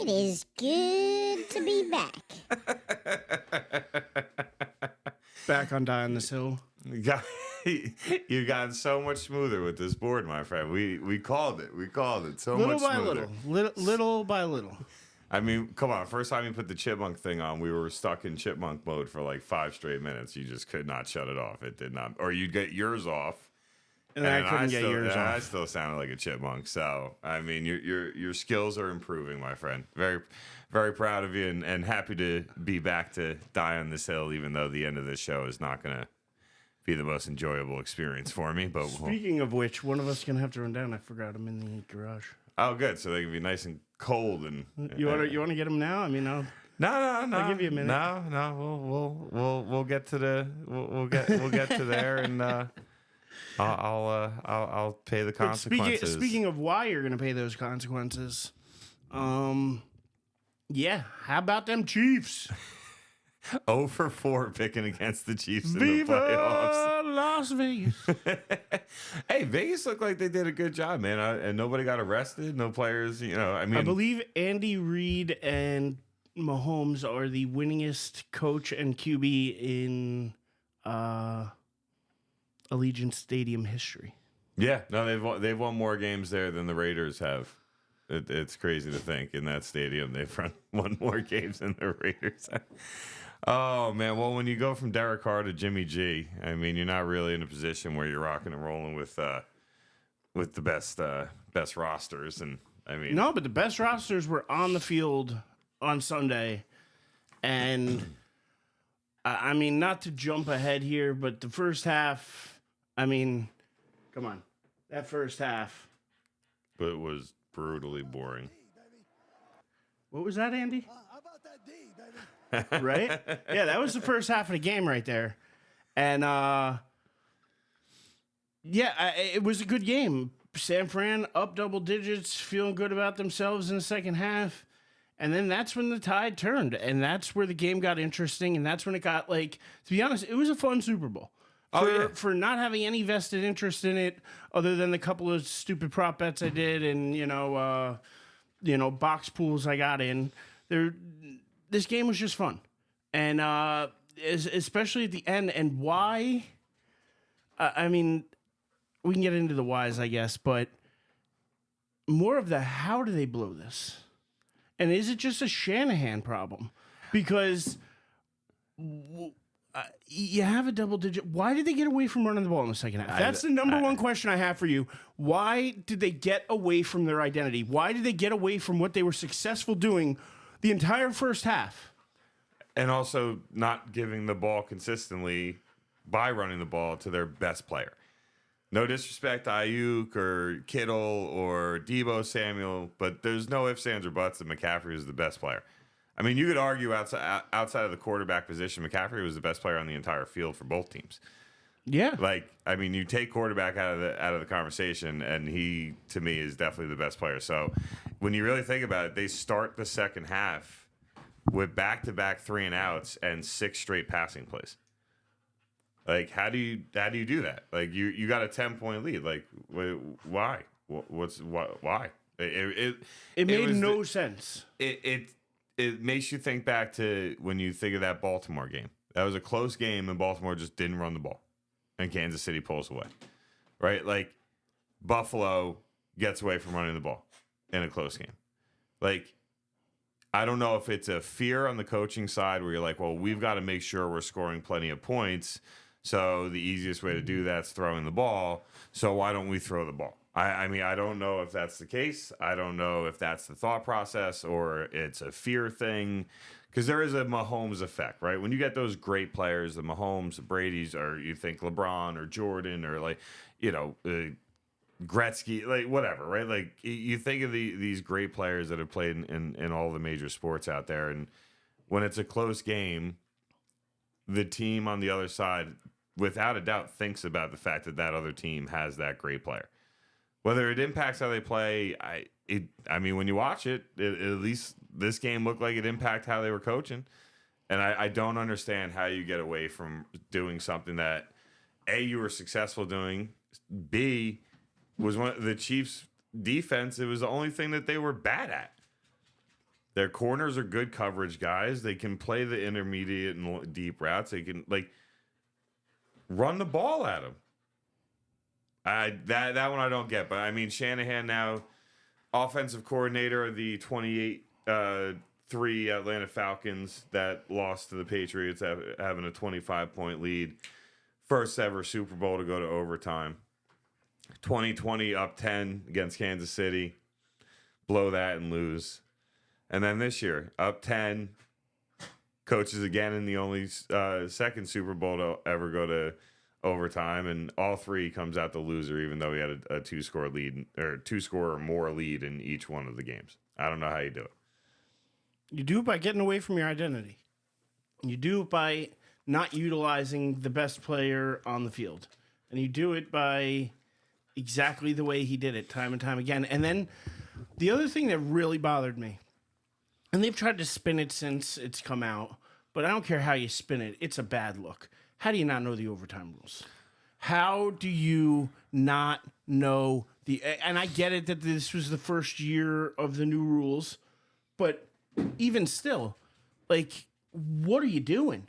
It is good to be back. Back on Die on this Hill. You've gotten so much smoother with this board, my friend. We called it. We called it so Little much by smoother. little by little. I mean, come on. First time you put the chipmunk thing on, we were stuck in chipmunk mode for like 5 straight minutes. You just could not shut it off. It did not. Or you'd get yours off. And I couldn't get yours I off. still sounded like a chipmunk. So, I mean, your skills are improving, my friend. Very, very proud of you and happy to be back to Die on this Hill, even though the end of this show is not going to be the most enjoyable experience for me. But Speaking of which, one of us is going to have to run down. I forgot him in the garage. oh, good. So they can be nice and cold. And You want to get him now? I mean, No. I'll give you a minute. No. We'll get to the we'll get to there, and I'll pay the But consequences. speaking of why you're going to pay those consequences, yeah, how about them Chiefs? 0 for 4 picking against the Chiefs in the playoffs. Viva Las Vegas. Hey, Vegas looked like they did a good job, man, and nobody got arrested. No players, I mean, I believe Andy Reid and Mahomes are the winningest coach and QB in Allegiant Stadium history. yeah, no, they've won more games there than the Raiders have. It's crazy to think in that stadium they've won more games than the Raiders have. Oh man, well when you go from Derek Carr to Jimmy G, I mean you're not really in a position where you're rocking and rolling with the best rosters, and I mean No, but the best rosters were on the field on Sunday, and I mean not to jump ahead here, but the first half, I mean, come on, that first half. but it was brutally boring. What was that, Andy? How about that D, baby? Right? Yeah, that was the first half of the game right there. And, it was a good game. San Fran up double digits, feeling good about themselves in the second half. And then that's when the tide turned. And that's where the game got interesting. And that's when it got, to be honest, it was a fun Super Bowl. For not having any vested interest in it, other than the couple of stupid prop bets I did and, box pools I got in. This game was just fun. And especially at the end. And why? I mean, we can get into the whys, I guess, but more of the how do they blow this? And is it just a Shanahan problem? Because you have a double digit. Why did they get away from running the ball in the second half? That's the number one question I have for you. Why did they get away from their identity? Why did they get away from what they were successful doing the entire first half? And also not giving the ball consistently by running the ball to their best player. No disrespect to Ayuk or Kittle or Deebo Samuel, but there's no ifs, ands, or buts that McCaffrey is the best player. I mean, you could argue outside of the quarterback position, McCaffrey was the best player on the entire field for both teams. Yeah. You take quarterback out of the conversation, and he, to me, is definitely the best player. So when you really think about it, they start the second half with back-to-back 3-and-outs and 6 straight passing plays. How do you do that? You got a 10-point lead. Why? Why? It made no sense. It makes you think back to when you think of that Baltimore game. That was a close game, and Baltimore just didn't run the ball, and Kansas City pulls away. Right? Buffalo gets away from running the ball in a close game. I don't know if it's a fear on the coaching side where you're like, well, we've got to make sure we're scoring plenty of points. So the easiest way to do that's throwing the ball. So why don't we throw the ball? I mean, I don't know if that's the case. I don't know if that's the thought process or it's a fear thing. Because there is a Mahomes effect, right? When you get those great players, the Mahomes, the Brady's, or you think LeBron or Jordan or Gretzky, whatever, right? You think of these great players that have played in all the major sports out there, and when it's a close game, the team on the other side, without a doubt, thinks about the fact that other team has that great player. Whether it impacts how they play, I mean, when you watch it, at least this game looked like it impacted how they were coaching, and I don't understand how you get away from doing something that A, you were successful doing, B, was one of the Chiefs' defense. It was the only thing that they were bad at. Their corners are good coverage guys. They can play the intermediate and deep routes. They can run the ball at them. That one I don't get. But I mean, Shanahan now, offensive coordinator of the 28-3 Atlanta Falcons that lost to the Patriots, having a 25-point lead. First ever Super Bowl to go to overtime. 2020 up 10 against Kansas City. Blow that and lose. And then this year, up 10. Coaches again in the only second Super Bowl to ever go to overtime. And all three comes out the loser, even though he had a two-score lead or two-score or more lead in each one of the games. I don't know how you do it. You do it by getting away from your identity. You do it by not utilizing the best player on the field. And you do it by exactly the way he did it time and time again. And then the other thing that really bothered me, and they've tried to spin it since it's come out, but I don't care how you spin it. It's a bad look. How do you not know the overtime rules? How do you not know the... And I get it that this was the first year of the new rules, but even still, what are you doing?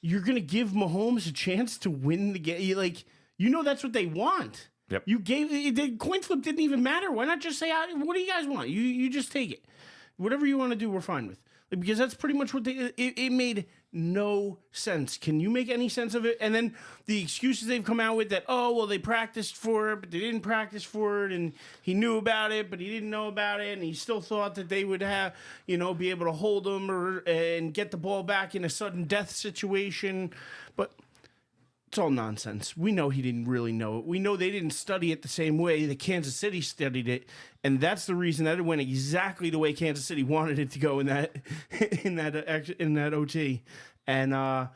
You're going to give Mahomes a chance to win the game. That's what they want. Yep. You gave the coin flip didn't even matter. Why not just say, what do you guys want? You just take it. Whatever you want to do, we're fine with. Because that's pretty much what it made no sense. Can you make any sense of it? And then the excuses they've come out with that, they practiced for it, but they didn't practice for it, and he knew about it, but he didn't know about it, and he still thought that they would have, be able to hold him and get the ball back in a sudden death situation. But it's all nonsense. We know he didn't really know it. We know they didn't study it the same way that Kansas City studied it, and that's the reason that it went exactly the way Kansas City wanted it to go in that OT. And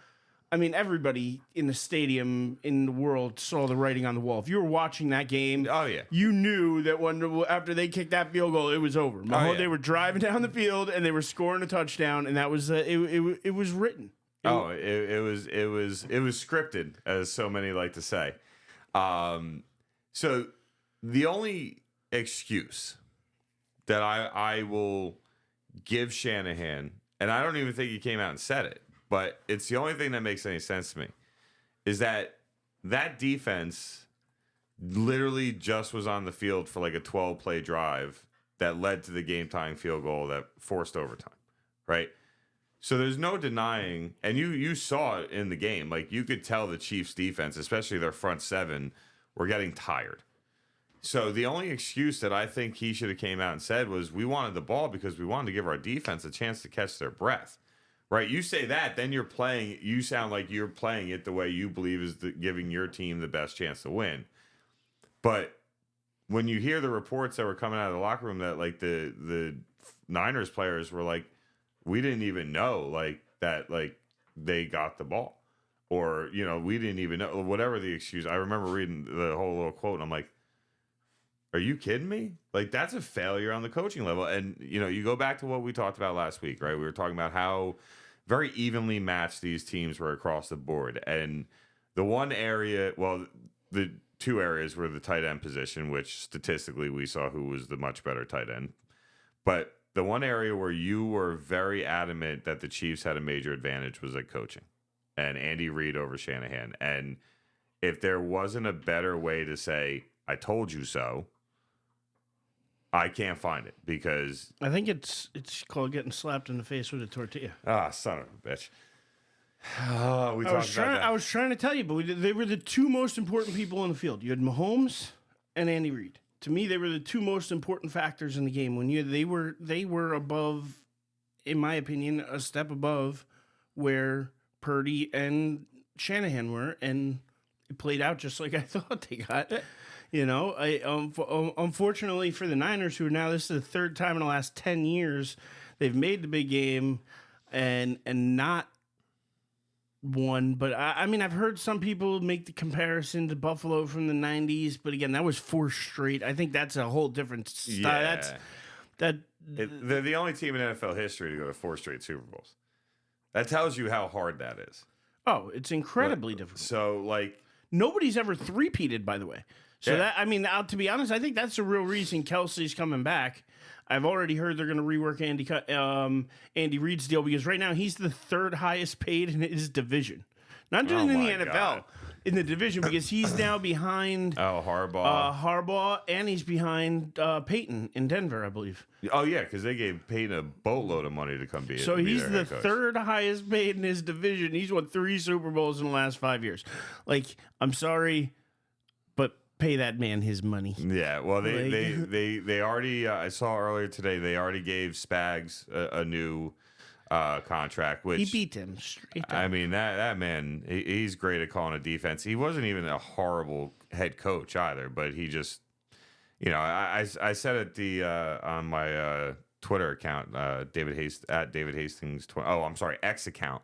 everybody in the stadium in the world saw the writing on the wall. If you were watching that game, you knew that after they kicked that field goal, it was over. They were driving down the field and they were scoring a touchdown, and that was it was written. It was scripted, as so many like to say. So the only excuse that I will give Shanahan, and I don't even think he came out and said it, but it's the only thing that makes any sense to me, is that defense literally just was on the field for a 12-play drive that led to the game-tying field goal that forced overtime, right? So there's no denying, and you saw it in the game. You could tell the Chiefs' defense, especially their front seven, were getting tired. So the only excuse that I think he should have came out and said was, we wanted the ball because we wanted to give our defense a chance to catch their breath. Right? You say that, then you sound like you're playing it the way you believe is giving your team the best chance to win. But when you hear the reports that were coming out of the locker room that the Niners players were like, we didn't even know that they got the ball, or we didn't even know, whatever the excuse. I remember reading the whole little quote, and I'm like, are you kidding me? That's a failure on the coaching level. And you go back to what we talked about last week, right? We were talking about how very evenly matched these teams were across the board, and the one area, the two areas were the tight end position, which statistically we saw who was the much better tight end, but the one area where you were very adamant that the Chiefs had a major advantage was at coaching, and Andy Reid over Shanahan. And if there wasn't a better way to say, I told you so, I can't find it, because I think it's called getting slapped in the face with a tortilla. Son of a bitch. I was trying to tell you, but they were the two most important people on the field. You had Mahomes and Andy Reid. To me, they were the two most important factors in the game. They were above, in my opinion, a step above where Purdy and Shanahan were, and it played out just like I thought they got. Unfortunately for the Niners, who are now, this is the third time in the last 10 years they've made the big game and not won. But I've heard some people make the comparison to Buffalo from the 90s, but again, that was 4 straight. I think that's a whole different style. Yeah. They're the only team in NFL history to go to 4 straight Super Bowls. That tells you how hard that is. Oh, it's incredibly difficult. So, nobody's ever three-peated, by the way. So to be honest, I think that's the real reason Kelsey's coming back. I've already heard they're going to rework Andy Reid's deal because right now he's the third highest paid in his division. Not just in the NFL, God. in the division, because he's now behind Harbaugh, and he's behind Peyton in Denver, I believe. Oh yeah, because they gave Peyton a boatload of money to come be. So be he's their the head coach. third highest paid in his division. He's won 3 Super Bowls in the last 5 years. Like, I'm sorry, but pay that man his money. Yeah, well, they already. I saw earlier today they already gave Spags a new contract, which He beat him straight up. I mean that man, he's great at calling a defense. He wasn't even a horrible head coach either, but he just, I said it on my Twitter account, David Hastings. X account,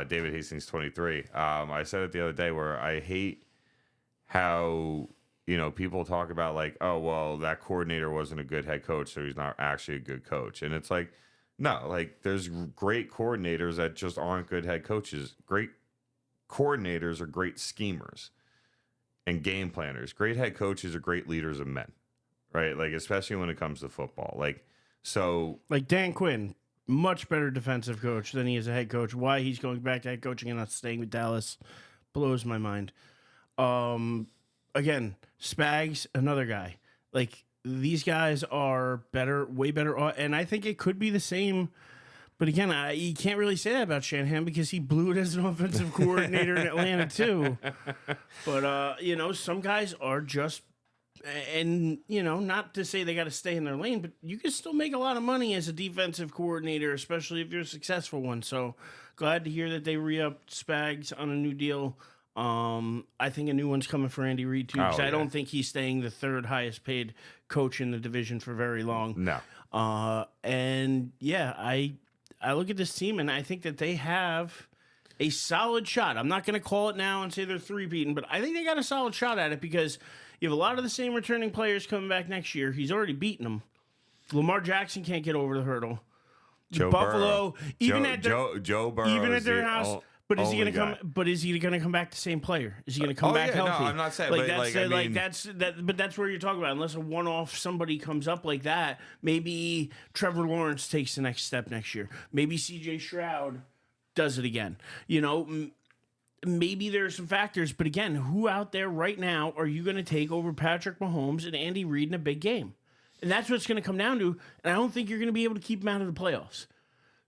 David Hastings 23. I said it the other day where I hate how people talk about like, oh well, that coordinator wasn't a good head coach, so he's not actually a good coach, and it's like. No, like there's great coordinators that just aren't good head coaches. Great coordinators are great schemers and game planners. Great head coaches are great leaders of men, right? Like especially when it comes to football. Like Dan Quinn, much better defensive coach than he is a head coach. Why he's going back to head coaching and not staying with Dallas blows my mind. Again, Spags, another guy. Like. These guys are better, way better, and I think it could be the same. But again, you can't really say that about Shanahan because he blew it as an offensive coordinator in Atlanta too. But some guys are just, and not to say they got to stay in their lane, but you can still make a lot of money as a defensive coordinator, especially if you're a successful one. So glad to hear that they re-upped Spags on a new deal. I think a new one's coming for Andy Reid too, because I don't think he's staying the third highest paid coach in the division for very long. No. And yeah, I look at this team and I think that they have a solid shot. I'm not going to call it now and say they're 3-peating, but I think they got a solid shot at it because you have a lot of the same returning players coming back next year. He's already beaten them. Lamar Jackson can't get over the hurdle. Buffalo, Joe Burrow, even at their house. But is he going to come? But is he going to come back the same player? Is he going to come back healthy? No, I'm not saying But that's where you're talking about. Unless a one-off somebody comes up like that, maybe Trevor Lawrence takes the next step next year. Maybe C.J. Stroud does it again. Maybe there are some factors. But again, who out there right now are you going to take over Patrick Mahomes and Andy Reid in a big game? And that's what it's going to come down to. And I don't think you're going to be able to keep them out of the playoffs.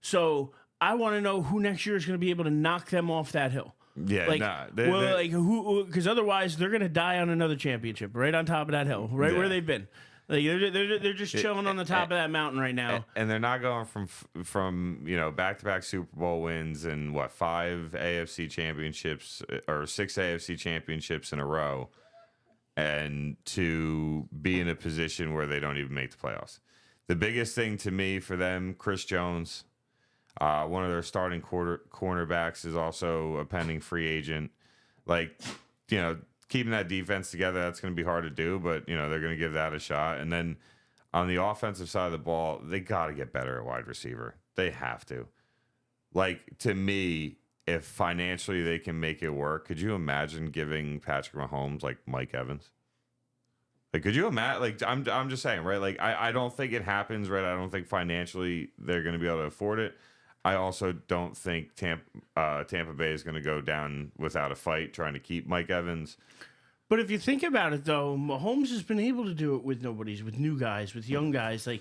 So. I want to know who next year is going to be able to knock them off that hill. Yeah, who? Because otherwise, they're going to die on another championship right on top of that hill, right where they've been. Like they're just chilling on the top of that mountain right now. And they're not going from back-to-back Super Bowl wins and 5 AFC championships or 6 AFC championships in a row, and to be in a position where they don't even make the playoffs. The biggest thing to me for them, Chris Jones. One of their starting cornerbacks is also a pending free agent. Keeping that defense together, that's going to be hard to do, but, they're going to give that a shot. And then on the offensive side of the ball, they got to get better at wide receiver. They have to. To me, if financially they can make it work, could you imagine giving Patrick Mahomes, Mike Evans? Could you imagine? I'm just saying, right? I don't think it happens, right? I don't think financially they're going to be able to afford it. I also don't think Tampa Bay is going to go down without a fight trying to keep Mike Evans. But if you think about it, though, Mahomes has been able to do it with with new guys, with young guys. I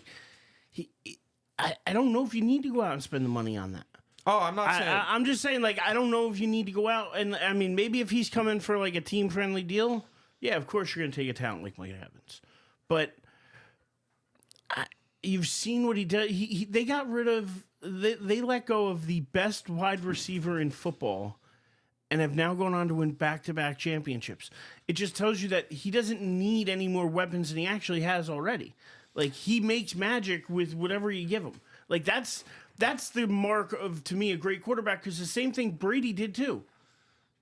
don't know if you need to go out and spend the money on that. Oh, I'm not saying. I'm just saying, I don't know if you need to go out. And, I mean, maybe if he's coming for, a team-friendly deal, yeah, of course you're going to take a talent like Mike Evans. But you've seen what he does. They got rid of... They let go of the best wide receiver in football and have now gone on to win back-to-back championships. It just tells you that he doesn't need any more weapons than he actually has already. He makes magic with whatever you give him. That's the mark of, to me, a great quarterback, because the same thing Brady did too.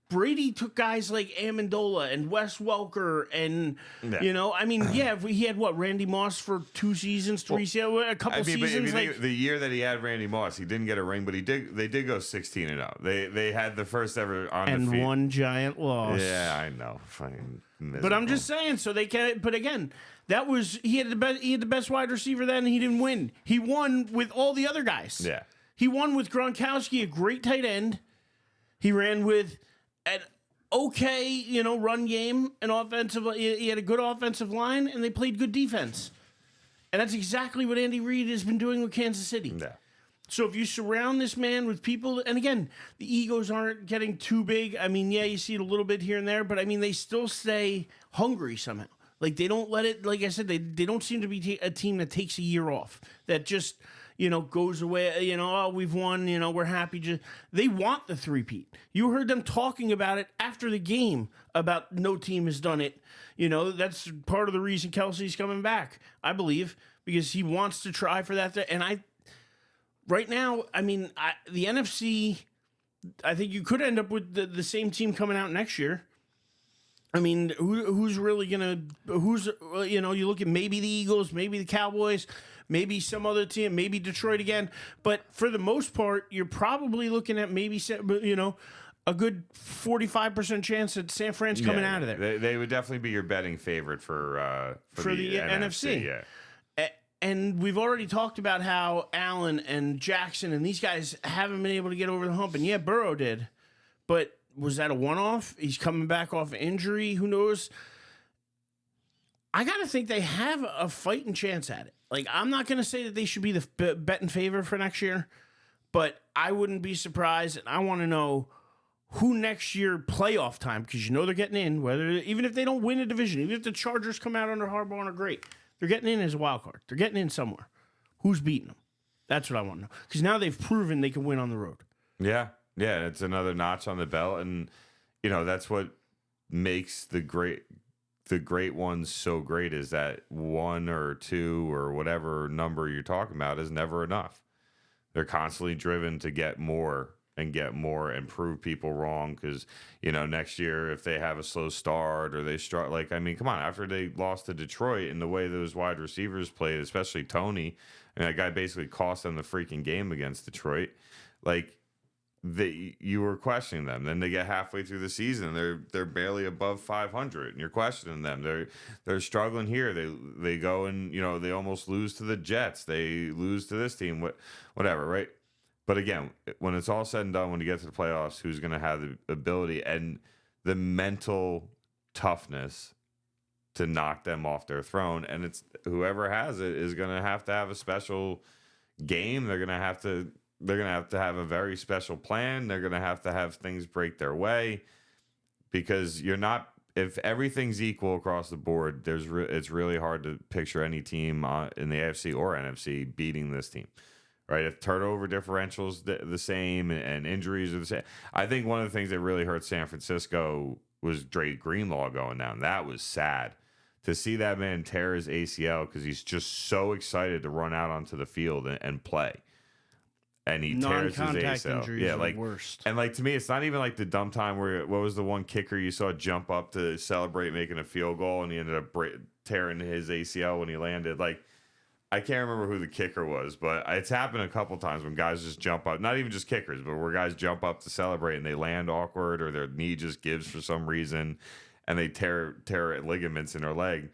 Brady took guys like Amendola and Wes Welker and, he had Randy Moss for 2 seasons, 3 seasons, a couple seasons. The year that he had Randy Moss, he didn't get a ring, but they did go 16-0. They had the first ever on and the field. One giant loss. Yeah, I know. Fine. But I'm just saying, so they can. But again, that was he had the best wide receiver then, and he didn't win. He won with all the other guys. Yeah. He won with Gronkowski, a great tight end. He ran with an okay, run game and offensive. He had a good offensive line, and they played good defense. And that's exactly what Andy Reid has been doing with Kansas City. Yeah. So if you surround this man with people, and again, the egos aren't getting too big. I mean, yeah, you see it a little bit here and there, but I mean, they still stay hungry somehow. Like, they don't let it, like I said, they don't seem to be a team that takes a year off, that just, goes away, oh, we've won, we're happy. They want the three-peat. You heard them talking about it after the game, about no team has done it. That's part of the reason Kelsey's coming back, I believe, because he wants to try for that. And right now, I mean, the NFC, I think you could end up with the same team coming out next year. I mean, who's really going to, you look at maybe the Eagles, maybe the Cowboys, maybe some other team, maybe Detroit again. But for the most part, you're probably looking at maybe, a good 45% chance that San Fran's coming out of there. They would definitely be your betting favorite for the NFC. Yeah. And we've already talked about how Allen and Jackson and these guys haven't been able to get over the hump. And yeah, Burrow did. But was that a one-off? He's coming back off injury. Who knows? I got to think they have a fighting chance at it. Like, I'm not going to say that they should be the bet in favor for next year, but I wouldn't be surprised. And I want to know who next year playoff time, because they're getting in, even if they don't win a division, even if the Chargers come out under Harbaugh and are great, they're getting in as a wild card. They're getting in somewhere. Who's beating them? That's what I want to know. Because now they've proven they can win on the road. Yeah. Yeah, it's another notch on the belt. And, that's what makes the great ones so great, is that one or two or whatever number you're talking about is never enough. They're constantly driven to get more and prove people wrong, because next year if they have a slow start or they start, come on, after they lost to Detroit and the way those wide receivers played, especially Tony, that guy basically cost them the freaking game against Detroit. You were questioning them. Then they get halfway through the season, they're barely above 500, and you're questioning them. They're struggling here. They go and they almost lose to the Jets. They lose to this team. Whatever, right? But again, when it's all said and done, when you get to the playoffs, who's going to have the ability and the mental toughness to knock them off their throne? And it's whoever has it is going to have a special game. They're going to have to have a very special plan. They're going to have things break their way, because if everything's equal across the board, it's really hard to picture any team in the AFC or NFC beating this team. Right, if turnover differentials the same and injuries are the same. I think one of the things that really hurt San Francisco was Dre Greenlaw going down. That was sad to see that man tear his ACL, because he's just so excited to run out onto the field and play. And he tears his ACL. Yeah, worst. And to me, it's not even like the dumb time where, what was the one kicker you saw jump up to celebrate making a field goal, and he ended up tearing his ACL when he landed. I can't remember who the kicker was, but it's happened a couple times when guys just jump up. Not even just kickers, but where guys jump up to celebrate and they land awkward, or their knee just gives for some reason, and they tear ligaments in their leg.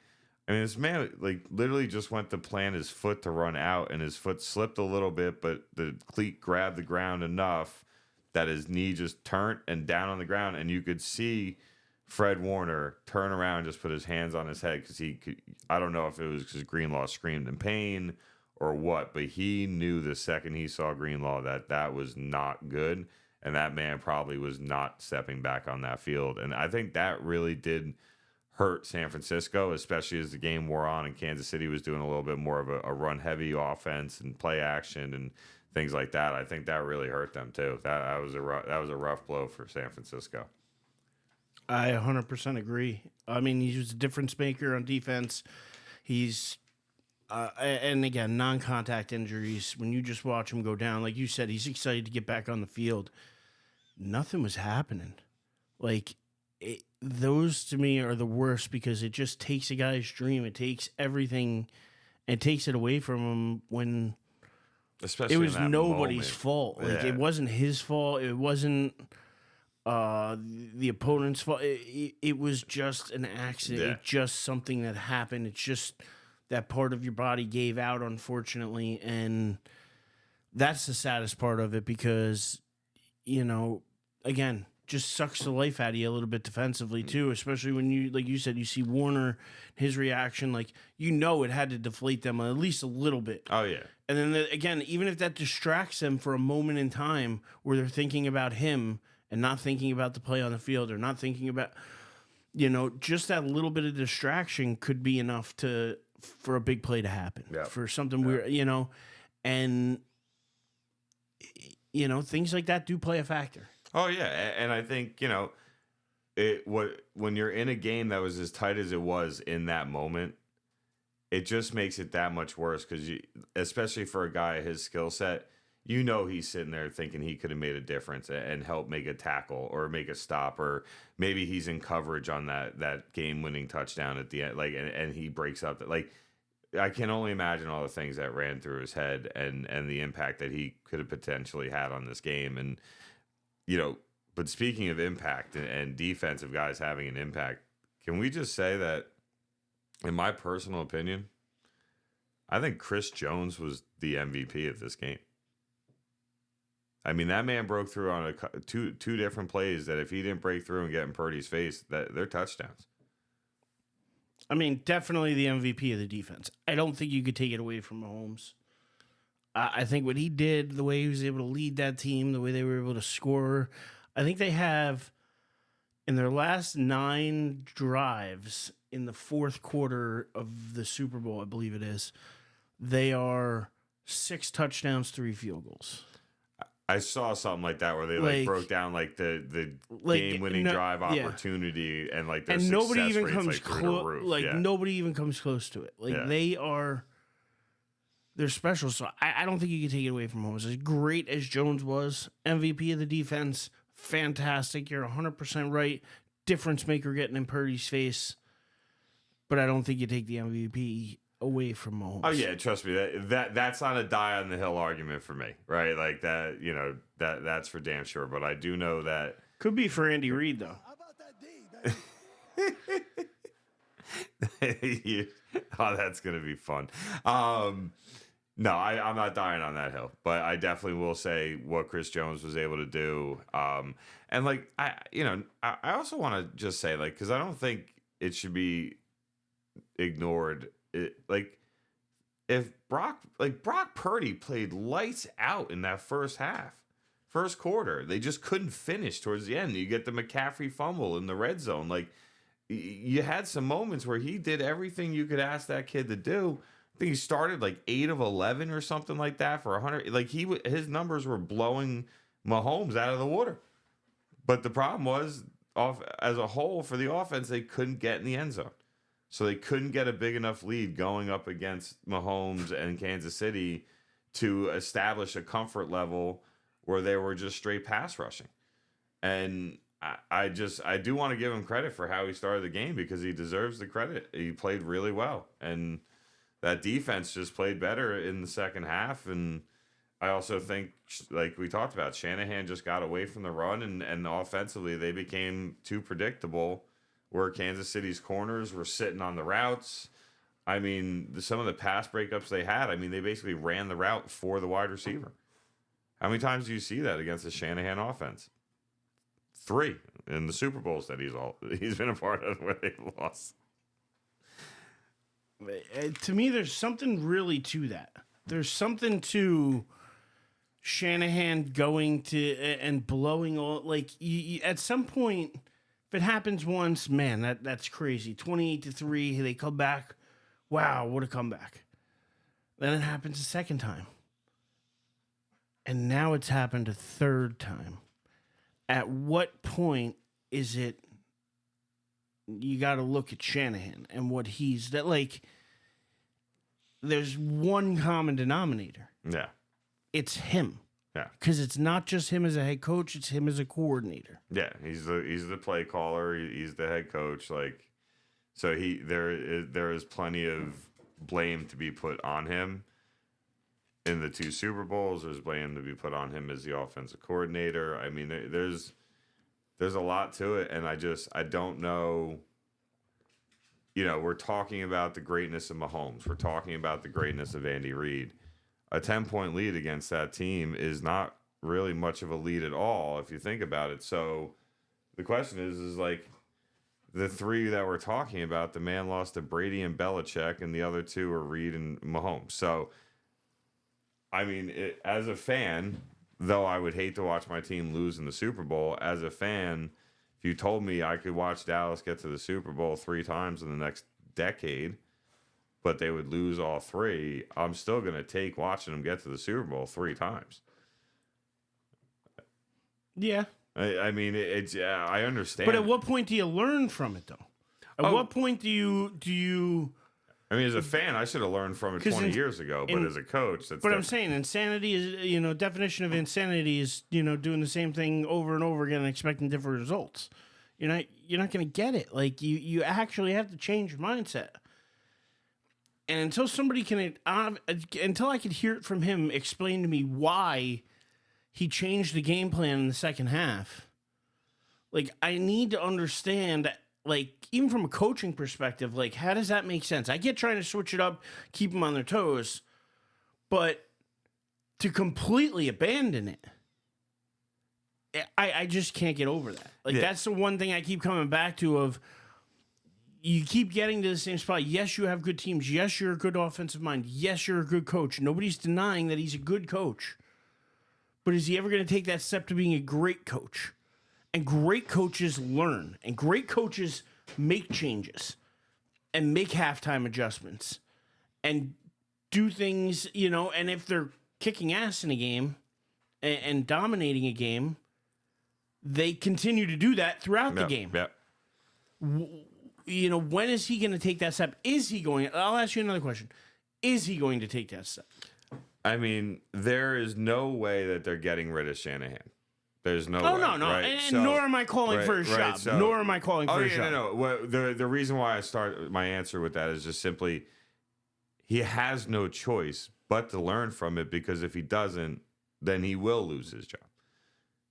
I mean, this man literally just went to plant his foot to run out, and his foot slipped a little bit, but the cleat grabbed the ground enough that his knee just turned and down on the ground, and you could see Fred Warner turn around and just put his hands on his head, because I don't know if it was because Greenlaw screamed in pain or what, but he knew the second he saw Greenlaw that was not good, and that man probably was not stepping back on that field. And I think that really did hurt San Francisco, especially as the game wore on and Kansas City was doing a little bit more of a run-heavy offense and play action and things like that. I think that really hurt them too. That was a rough blow for San Francisco. I 100% agree. I mean, he's a difference maker on defense. He's, and again, non-contact injuries. When you just watch him go down, like you said, he's excited to get back on the field. Nothing was happening. Those to me are the worst, because it just takes a guy's dream. It takes everything, and takes it away from him when especially it was nobody's moment. fault. Yeah. It wasn't his fault. It wasn't. the opponent's fault. It was just an accident. Yeah. It's just something that happened. It's just that part of your body gave out, unfortunately, and that's the saddest part of it because, again, just sucks the life out of you a little bit defensively too, especially when you, like you said, you see Warner, his reaction, like, it had to deflate them at least a little bit. Oh, yeah. And then, again, even if that distracts them for a moment in time where they're thinking about him and not thinking about the play on the field or not thinking about, just that little bit of distraction could be enough for a big play to happen, for something weird, and, things like that do play a factor. Oh, yeah. And I think, when you're in a game that was as tight as it was in that moment, it just makes it that much worse because, especially for a guy his skill set, he's sitting there thinking he could have made a difference and helped make a tackle or make a stop, or maybe he's in coverage on that game-winning touchdown at the end, and he breaks up. I can only imagine all the things that ran through his head and the impact that he could have potentially had on this game. And, but speaking of impact and defensive guys having an impact, can we just say that, in my personal opinion, I think Chris Jones was the MVP of this game. I mean, that man broke through on two different plays that if he didn't break through and get in Purdy's face, they're touchdowns. I mean, definitely the MVP of the defense. I don't think you could take it away from Mahomes. I think what he did, the way he was able to lead that team, the way they were able to score, I think they have, in their last 9 drives in the fourth quarter of the Super Bowl, I believe it is, they are 6 touchdowns, 3 field goals. I saw something like that where they broke down the game-winning drive opportunity and their and success nobody even rates, comes close. Nobody even comes close to it. They're special. So I don't think you can take it away from Mahomes. As great as Jones was, MVP of the defense, fantastic. You're 100% right. Difference maker getting in Purdy's face, but I don't think you take the MVP away from Mahomes. Oh yeah, trust me. That's not a die on the hill argument for me, right? Like that, that's for damn sure. But I do know that could be for Andy Reid though. How about that D, baby? Oh, that's gonna be fun. No, I'm not dying on that hill, but I definitely will say what Chris Jones was able to do. And I also want to just say because I don't think it should be ignored. If Brock Purdy played lights out in that first quarter, they just couldn't finish towards the end. You get the McCaffrey fumble in the red zone. You had some moments where he did everything you could ask that kid to do. I think he started 8 of 11 or something like that for 100. His numbers were blowing Mahomes out of the water. But the problem was, as a whole for the offense, they couldn't get in the end zone. So they couldn't get a big enough lead going up against Mahomes and Kansas City to establish a comfort level where they were just straight pass rushing. And I do want to give him credit for how he started the game because he deserves the credit. He played really well. And that defense just played better in the second half. And I also think, like we talked about, Shanahan just got away from the run and offensively they became too predictable, where Kansas City's corners were sitting on the routes. I mean, some of the pass breakups they had, they basically ran the route for the wide receiver. How many times do you see that against the Shanahan offense? 3 in the Super Bowls that he's been a part of where they've lost. To me, there's something really to that. There's something to Shanahan going to and blowing all you, at some point. If it happens once, man, that's crazy. 28-3, they come back. Wow, what a comeback. Then it happens a second time. And now it's happened a third time. At what point is it you got to look at Shanahan and what he's there's one common denominator. Yeah. It's him. Yeah. Because it's not just him as a head coach, it's him as a coordinator. Yeah, he's the play caller, he's the head coach, so there is plenty of blame to be put on him. In the 2 Super Bowls, there's blame to be put on him as the offensive coordinator. there's a lot to it, and I don't know. We're talking about the greatness of Mahomes. We're talking about the greatness of Andy Reid. A 10-point lead against that team is not really much of a lead at all if you think about it. So the question is like the three that we're talking about, the man lost to Brady and Belichick, and the other two are Reid and Mahomes. So, I mean, as a fan, though I would hate to watch my team lose in the Super Bowl, as a fan, if you told me I could watch Dallas get to the Super Bowl 3 times in the next decade, but they would lose all 3, I'm still going to take watching them get to the Super Bowl 3 times. Yeah. I mean, I understand. But at what point do you learn from it, though? At what point do you? I mean, as a fan, I should have learned from it 20 years ago. But as a coach, that's. But I'm saying insanity is, definition of insanity is, doing the same thing over and over again and expecting different results. You're not going to get it. Like you actually have to change your mindset. And until somebody until I could hear it from him explain to me why he changed the game plan in the second half. Like, I need to understand, like, even from a coaching perspective, like, how does that make sense? I get trying to switch it up, keep them on their toes, but to completely abandon it, I just can't get over that. Like, that's the one thing I keep coming back to of, you keep getting to the same spot. Yes, you have good teams. Yes, you're a good offensive mind. Yes, you're a good coach. Nobody's denying that he's a good coach. But is he ever going to take that step to being a great coach? And great coaches learn. And great coaches make changes. And make halftime adjustments. And do things, and if they're kicking ass in a game and dominating a game, they continue to do that throughout the game. Yep. When is he going to take that step? I'll ask you another question. Is he going to take that step? I mean, there is no way that they're getting rid of Shanahan. There's no way. Oh, no. Right? And nor am I calling for his job. Nor am I calling for his job. No. Well, the reason why I start my answer with that is just simply he has no choice but to learn from it, because if he doesn't, then he will lose his job.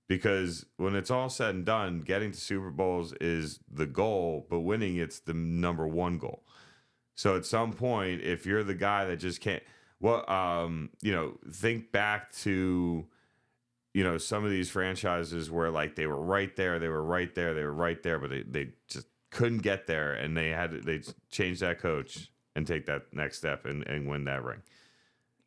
Because when it's all said and done, getting to Super Bowls is the goal, but winning it's the number one goal. So at some point, if you're the guy that just can't... think back to, some of these franchises where like they were right there, but they just couldn't get there, and they change that coach and take that next step and win that ring.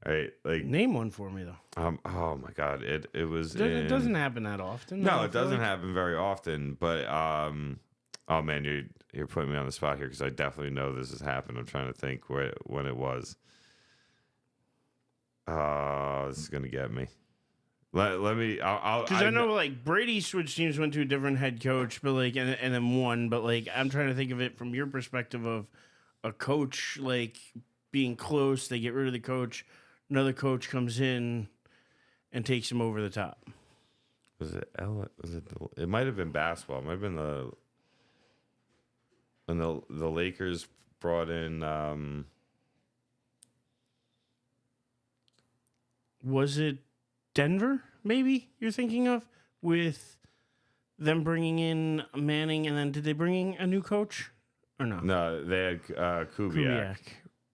Right? Like, name one for me though. Oh my God, it It doesn't happen that often. No, it doesn't happen very often. But oh man, you're putting me on the spot here, because I definitely know this has happened. I'm trying to think when it was. This is gonna get me. Let me. Because I know like Brady switched teams, went to a different head coach, but like and then won. But like I'm trying to think of it from your perspective of a coach like being close. They get rid of the coach, another coach comes in and takes him over the top. Was it it might have been basketball. It might have been when the Lakers brought in. Was it Denver, maybe, you're thinking of? With them bringing in Manning, and then did they bring in a new coach? Or no? No, they had Kubiak.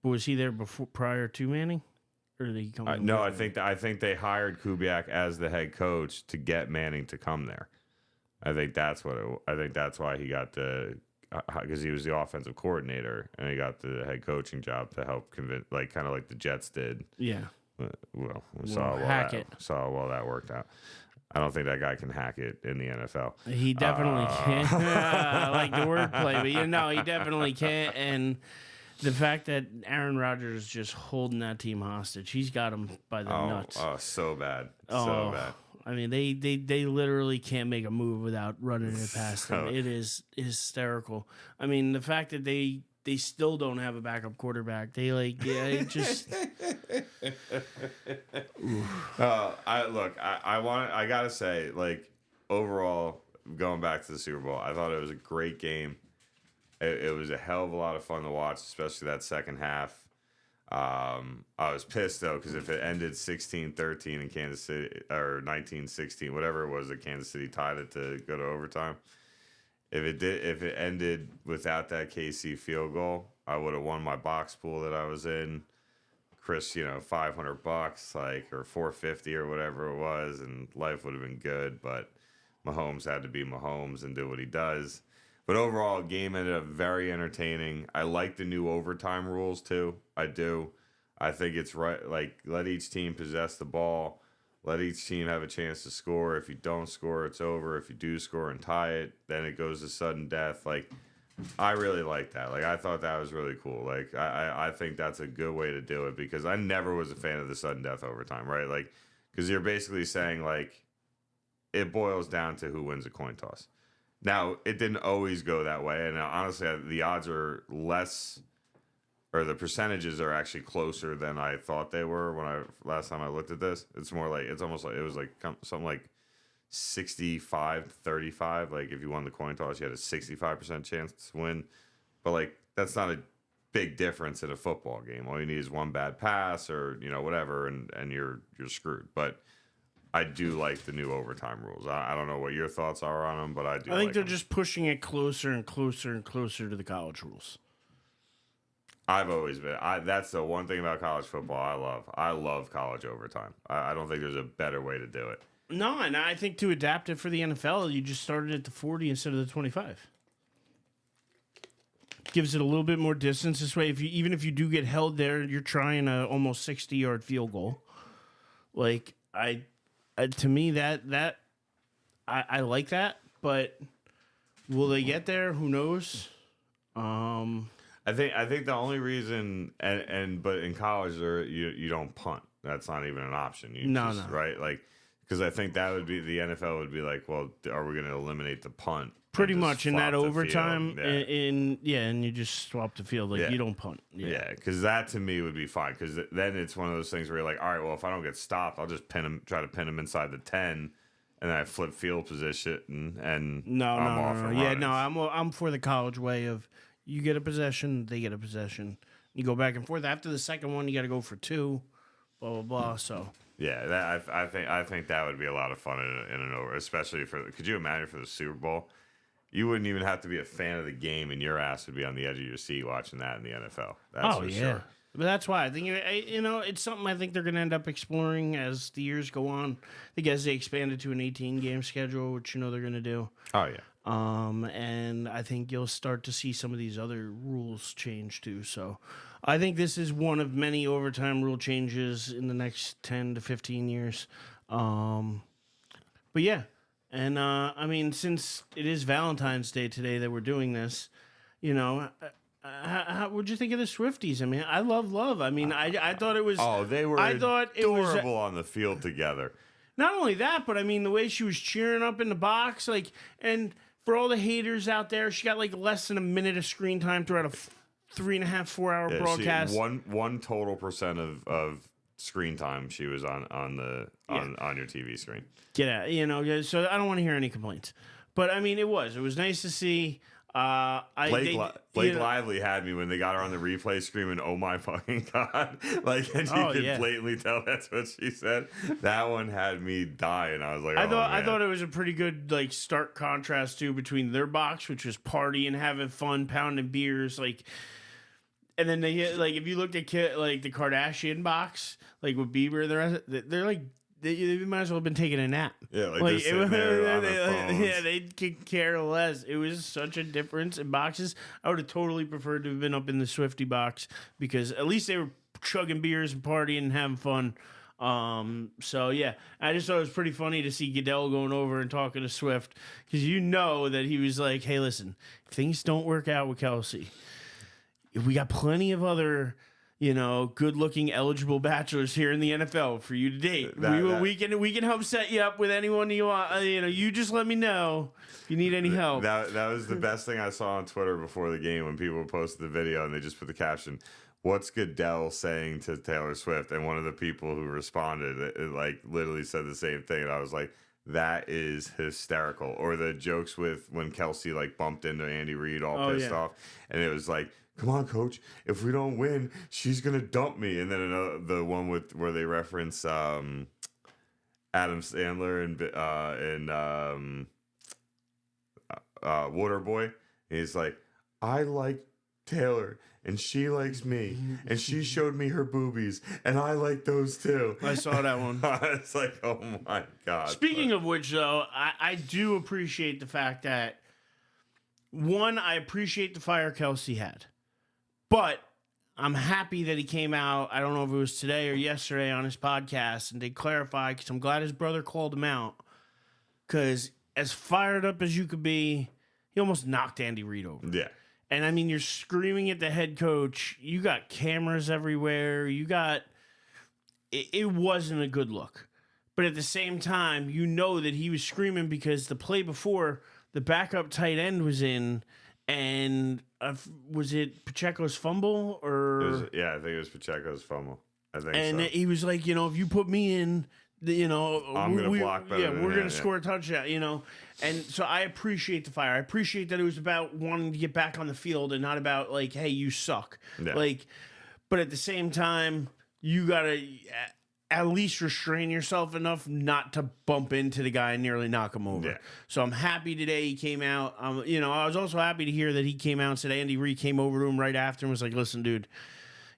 Was he there prior to Manning? Or did he come no, I think they hired Kubiak as the head coach to get Manning to come there. I think that's why he got because he was the offensive coordinator, and he got the head coaching job to help convince, like kind of like the Jets did. Yeah. Well, we saw well that worked out. I don't think that guy can hack it in the NFL. He definitely can't. I like the wordplay, but he definitely can't. And the fact that Aaron Rodgers is just holding that team hostage, he's got him by the nuts. Oh, so bad. So bad. I mean, they literally can't make a move without running it past them. It is hysterical. I mean, the fact that they still don't have a backup quarterback. It just. I gotta say, like, overall, going back to the Super Bowl, I thought it was a great game. It was a hell of a lot of fun to watch, especially that second half. I was pissed though because if it ended 16-13 in Kansas City or 19-16, whatever it was that Kansas City tied it to go to overtime. If it ended without that KC field goal, I would have won my box pool that I was in. Chris, $500 like or $450 or whatever it was, and life would have been good. But Mahomes had to be Mahomes and do what he does. But overall, game ended up very entertaining. I like the new overtime rules too. I do. I think it's right. Like, let each team possess the ball. Let each team have a chance to score. If you don't score, it's over. If you do score and tie it, then it goes to sudden death. Like, I really like that. Like, I thought that was really cool. Like, I think that's a good way to do it because I never was a fan of the sudden death overtime, right? Like, because you're basically saying, like, it boils down to who wins a coin toss. Now, it didn't always go that way, and honestly, the odds are less, or the percentages are actually closer than I thought they were when last time I looked at this. It's more like, it's almost like, it was like something like 65-35. Like, if you won the coin toss, you had a 65% chance to win. But, like, that's not a big difference in a football game. All you need is one bad pass or, whatever, and you're screwed. But I do like the new overtime rules. I don't know what your thoughts are on them, but I do. I think they're them. just pushing it closer and closer and closer to the college rules. I've always been. That's the one thing about college football I love. I love college overtime. I don't think there's a better way to do it. No, and I think to adapt it for the NFL, you just started at the 40 instead of the 25. Gives it a little bit more distance. This way, even if you do get held there, you're trying a almost 60-yard field goal. Like, to me, that I like that, but will they get there? Who knows? I think the only reason but in college you don't punt. That's not even an option. No. Right? Like, because I think that would be, the NFL would be like, well, are we going to eliminate the punt? Pretty much in that overtime, and you just swap the field. Like, you don't punt. Yeah, because that to me would be fine. Because then it's one of those things where you're like, all right, well, if I don't get stopped, I'll just try to pin him inside the 10, and then I flip field position, and I'm off and running. Yeah, I'm for the college way of you get a possession, they get a possession. You go back and forth. After the second one, you got to go for 2, blah, blah, blah. So. Yeah, I think that would be a lot of fun in an over, especially could you imagine for the Super Bowl? You wouldn't even have to be a fan of the game, and your ass would be on the edge of your seat watching that in the NFL. That's for sure. But that's why I think it's something I think they're going to end up exploring as the years go on. I think as they expand it to an 18-game schedule, which they're going to do. Oh yeah. And I think you'll start to see some of these other rules change too. So I think this is one of many overtime rule changes in the next 10 to 15 years. But yeah. And, since it is Valentine's Day today that we're doing this, what'd you think of the Swifties? I mean, I love. I mean, I thought it was... Oh, they were adorable on the field together. Not only that, but, the way she was cheering up in the box, and for all the haters out there, she got, less than a minute of screen time throughout a 3.5, 4 hour broadcast. One total percent of screen time she was on your TV screen. Get out, so I don't want to hear any complaints. But it was nice to see. Blake Lively had me when they got her on the replay screaming, "Oh my fucking god!" And you could blatantly tell that's what she said. That one had me dying. I was like, I thought it was a pretty good stark contrast too between their box, which was partying, having fun, pounding beers, and then they if you looked at the Kardashian box, with Bieber and the rest, they're they might as well have been taking a nap. Yeah, just sitting there on their phones. Yeah, they could care less. It was such a difference in boxes. I would have totally preferred to have been up in the Swiftie box because at least they were chugging beers and partying and having fun. So yeah, I just thought it was pretty funny to see Goodell going over and talking to Swift because that he was like, "Hey, listen, if things don't work out with Kelsey, we got plenty of other." Good-looking eligible bachelors here in the NFL for you to date. We can help set you up with anyone you want. You just let me know if you need any help. That was the best thing I saw on Twitter before the game when people posted the video and they just put the caption, "What's Goodell saying to Taylor Swift?" And one of the people who responded, it literally said the same thing. And I was like, that is hysterical. Or the jokes with when Kelsey bumped into Andy Reid all pissed off. And it was like, come on, coach. If we don't win, she's gonna dump me. And then the one where they reference Adam Sandler and Waterboy. He's like, I like Taylor and she likes me and she showed me her boobies and I like those too. I saw that one. It's like, oh my God. Speaking of which, though, I do appreciate the fact that, one, I appreciate the fire Kelsey had. But I'm happy that he came out, I don't know if it was today or yesterday on his podcast, and they clarified, because I'm glad his brother called him out. Because as fired up as you could be, he almost knocked Andy Reid over. Yeah. And I mean, you're screaming at the head coach. You got cameras everywhere. It wasn't a good look. But at the same time, you know that he was screaming because the play before, the backup tight end was in, and was it Pacheco's fumble or? I think it was Pacheco's fumble. I think and so. he was like, if you put me in, I'm gonna block better. Yeah, than we're him, gonna score a touchdown. And so I appreciate the fire. I appreciate that it was about wanting to get back on the field and not about like, hey, you suck. Yeah. But at the same time, you gotta at least restrain yourself enough not to bump into the guy and nearly knock him over. Yeah. So I'm happy today he came out. I was also happy to hear that he came out and said Andy Reid came over to him right after and was like, listen, dude,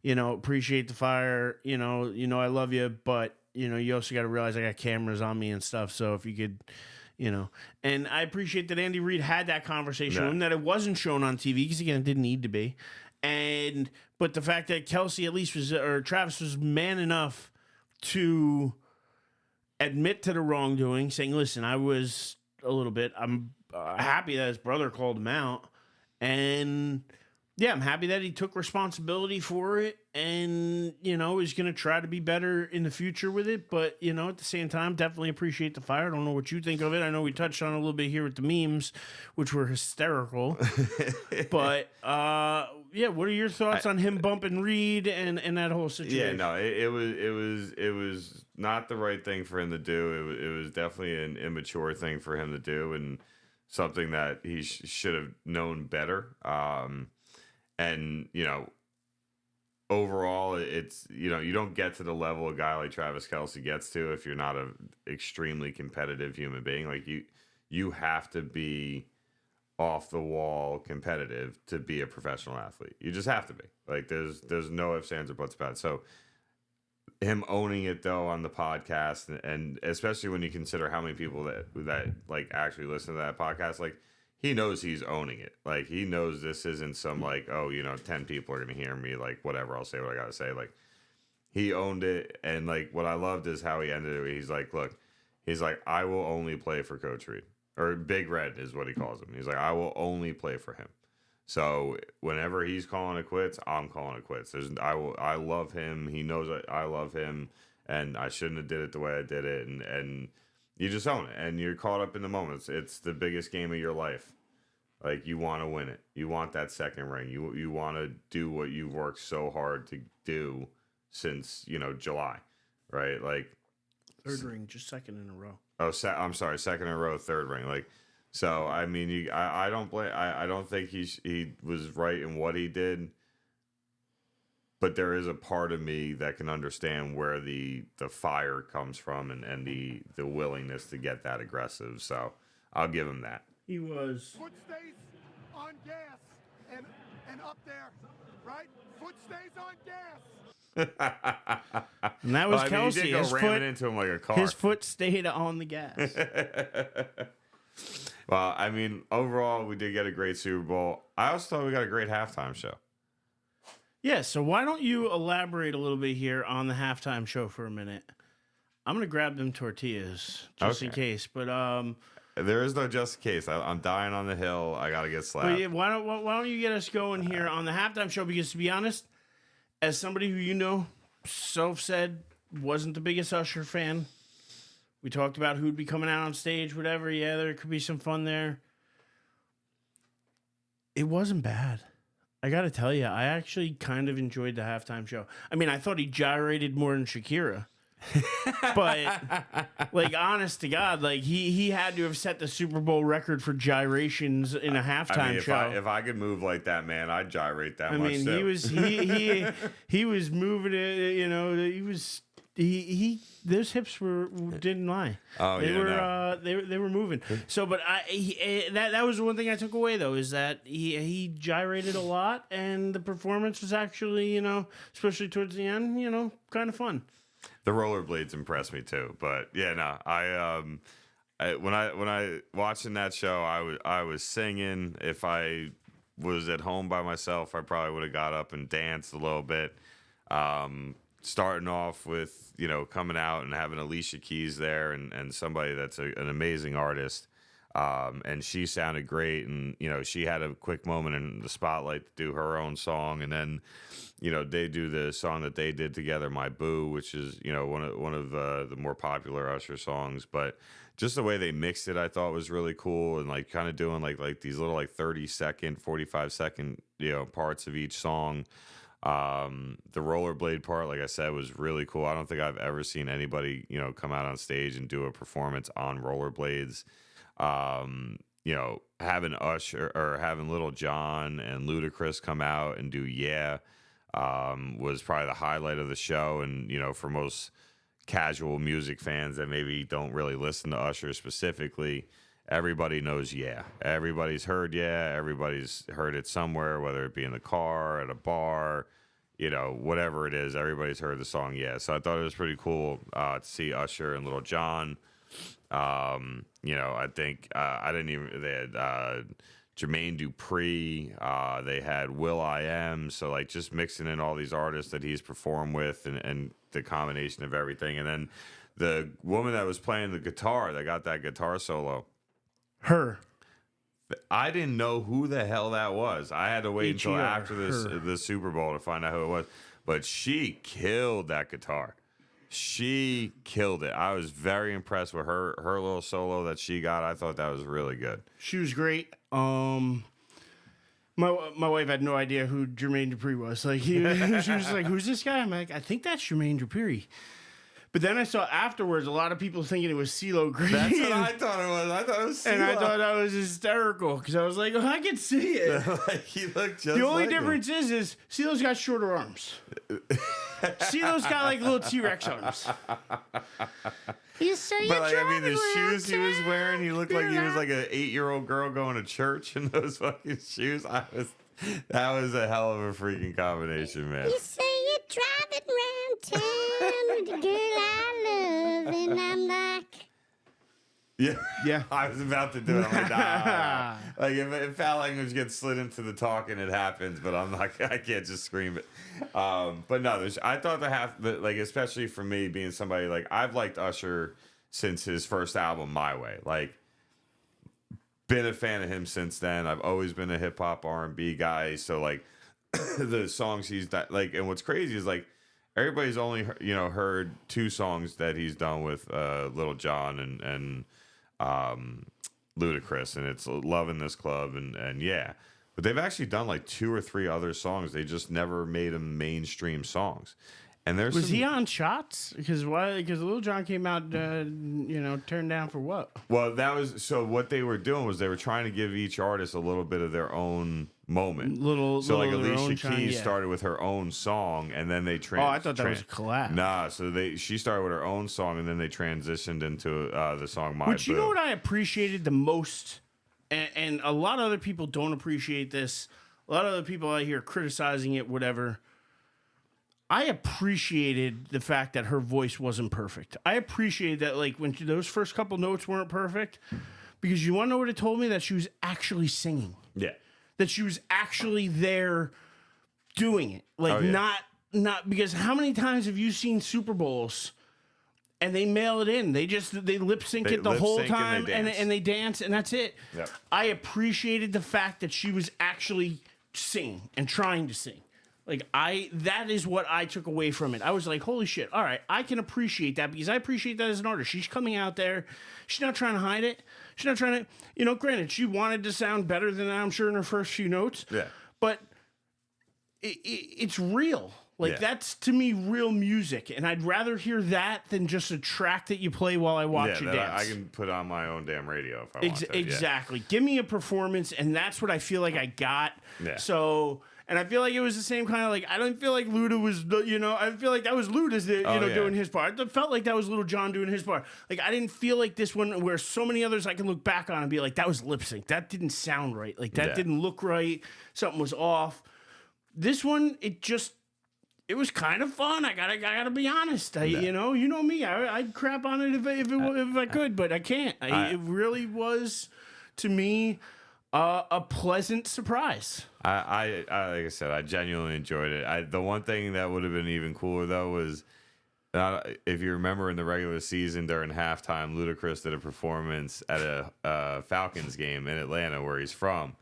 appreciate the fire. I love you, but you also got to realize I got cameras on me and stuff. So if you could, and I appreciate that Andy Reid had that conversation with him, that it wasn't shown on TV because again, it didn't need to be. But the fact that Kelsey at least or Travis was man enough to admit to the wrongdoing, saying, listen, I was a little bit, I'm happy that his brother called him out. And yeah, I'm happy that he took responsibility for it and, is going to try to be better in the future with it. But, at the same time, definitely appreciate the fire. I don't know what you think of it. I know we touched on it a little bit here with the memes, which were hysterical. But, what are your thoughts on him bumping Reid and that whole situation? Yeah, no, it was not the right thing for him to do. It was definitely an immature thing for him to do and something that he should have known better. And, overall, it's, you don't get to the level a guy like Travis Kelce gets to if you're not an extremely competitive human being. Like, you have to be off the wall competitive to be a professional athlete. You just have to be. Like, there's no ifs, ands, or buts about it. So, him owning it, though, on the podcast, and especially when you consider how many people that like, actually listen to that podcast, like, he knows he's owning it. Like, he knows this isn't some, like, 10 people are going to hear me. Like, whatever, I'll say what I got to say. Like, he owned it. And, like, what I loved is how he ended it. He's like, look, I will only play for Coach Reid. Or Big Red is what he calls him. He's like, I will only play for him. So, whenever he's calling it quits, I'm calling it quits. I love him. He knows I love him. And I shouldn't have did it the way I did it. And you just own it, and you're caught up in the moments. It's the biggest game of your life. Like, you want to win it. You want that second ring. You want to do what you've worked so hard to do since, July, right? Like, third ring, just second in a row. Oh, I'm sorry, second in a row, third ring. Like, so I mean, I don't blame. I don't think he was right in what he did. But there is a part of me that can understand where the fire comes from and the willingness to get that aggressive. So I'll give him that. He was. Foot stays on gas and up there, right? Foot stays on gas. And that was Kelsey. He did go ramming into him like a car. His foot stayed on the gas. Well, I mean, overall, we did get a great Super Bowl. I also thought we got a great halftime show. Yeah, so why don't you elaborate a little bit here on the halftime show for a minute? I'm going to grab them tortillas just in case, but there is no just in case. I'm dying on the hill. I got to get slapped. But yeah, why don't you get us going here on the halftime show? Because to be honest, as somebody who self-said wasn't the biggest Usher fan, we talked about who'd be coming out on stage, whatever. Yeah, there could be some fun there. It wasn't bad. I got to tell you, I actually kind of enjoyed the halftime show. I mean, I thought he gyrated more than Shakira. But like, honest to God, like he had to have set the Super Bowl record for gyrations in a halftime I mean, show. if I could move like that, man, I'd gyrate that I much. mean, too. he was moving it. You know, he those hips didn't lie. Oh, they yeah, were no. they were moving. So, but that was the one thing I took away though, is that he gyrated a lot, and the performance was actually, you know, especially towards the end, you know, kind of fun. The rollerblades impressed me too, but yeah, no, when I watching that show, I was singing. If I was at home by myself, I probably would have got up and danced a little bit. Starting off with, you know, coming out and having Alicia Keys there, and somebody that's an amazing artist, and she sounded great, and you know, she had a quick moment in the spotlight to do her own song, and then, you know, they do the song that they did together, My Boo, which is, you know, one of the more popular Usher songs. But just the way they mixed it, I thought was really cool, and like kind of doing like these little like 30-second, 45-second, you know, parts of each song. The rollerblade part, like I said, was really cool. I don't think I've ever seen anybody, you know, come out on stage and do a performance on rollerblades. You know, having Usher or having Little John and Ludacris come out and do Yeah, was probably the highlight of the show. And, you know, for most casual music fans that maybe don't really listen to Usher specifically, everybody knows Yeah. Everybody's heard Yeah. Everybody's heard it somewhere, whether it be in the car, at a bar, you know, whatever it is. Everybody's heard the song Yeah. So I thought it was pretty cool to see Usher and Little John. You know, I think they had Jermaine Dupri, they had Will.i.am. So like just mixing in all these artists that he's performed with, and the combination of everything. And then the woman that was playing the guitar, that got that guitar solo, Her. I didn't know who the hell that was. I had to wait until H-E-R, after the Super Bowl to find out who it was. But she killed that guitar. She killed it. I was very impressed with her little solo that she got. I thought that was really good. She was great. My wife had no idea who Jermaine Dupri was. Like she was like, "Who's this guy?" I'm like, "I think that's Jermaine Dupri." But then I saw afterwards a lot of people thinking it was CeeLo Green. That's what I thought it was. I thought it was CeeLo. And I thought that was hysterical because I was like, "Oh, I can see it." Like, he looked just The only like difference is CeeLo's got shorter arms. CeeLo's got like little T-Rex arms. You say you're But like, I mean, the driving around shoes he was town. wearing, he looked like he was like an 8-year-old girl going to church in those fucking shoes. That was a hell of a freaking combination, man. You say you're driving around town with the girl I love, and I'm like, Yeah, I was about to do it. I'm like, nah. Like if foul language gets slid into the talking, it happens. But I'm like, I can't just scream it. But no, I thought like, especially for me being somebody like, I've liked Usher since his first album, My Way. Like, been a fan of him since then. I've always been a hip hop R&B guy. So like the songs he's done, like, and what's crazy is like everybody's only, you know, heard 2 songs that he's done with Little John and Ludacris, and it's Love in This Club and Yeah. But they've actually done like 2 or 3 other songs. They just never made them mainstream songs. And Was he on Shots? Because Lil Jon came out, you know, turned down for what? Well, that was so. What they were doing was they were trying to give each artist a little bit of their own moment. So like Alicia Keys started with her own song, and then they I thought that was a collab. Nah, so she started with her own song, and then they transitioned into the song My Which, you Boo. know what I appreciated the most, and a lot of other people don't appreciate this. A lot of other people out here criticizing it, whatever. I appreciated the fact that her voice wasn't perfect. I appreciated that, like, when those first couple notes weren't perfect, because you want to know what it told me? That she was actually singing. Yeah. That she was actually there doing it. Like, not because how many times have you seen Super Bowls and they mail it in? They lip sync it the whole time and they dance and that's it. Yep. I appreciated the fact that she was actually singing and trying to sing. Like, that is what I took away from it. I was like, holy shit, all right, I can appreciate that because I appreciate that as an artist. She's coming out there. She's not trying to hide it. She's not trying to, you know, granted, she wanted to sound better than that, I'm sure, in her first few notes. Yeah. But it's real. Like, that's, to me, real music. And I'd rather hear that than just a track that you play while I watch you dance. I can put on my own damn radio if I want to. Exactly. Give me a performance, and that's what I feel like I got. Yeah. So, and I feel like it was the same kind of, like, I don't feel like Luda was, I feel like that was Luda's, doing his part. It felt like that was Little John doing his part. Like, I didn't feel like this one, where so many others I can look back on and be like, that was lip sync. That didn't sound right. Like, that didn't look right. Something was off. This one, it was kind of fun. I gotta be honest. You know me. I'd crap on it if I could, but I can't. It really was, to me, a pleasant surprise. I like I said, I genuinely enjoyed it. The one thing that would have been even cooler though was, if you remember in the regular season during halftime, Ludacris did a performance at a Falcons game in Atlanta, where he's from.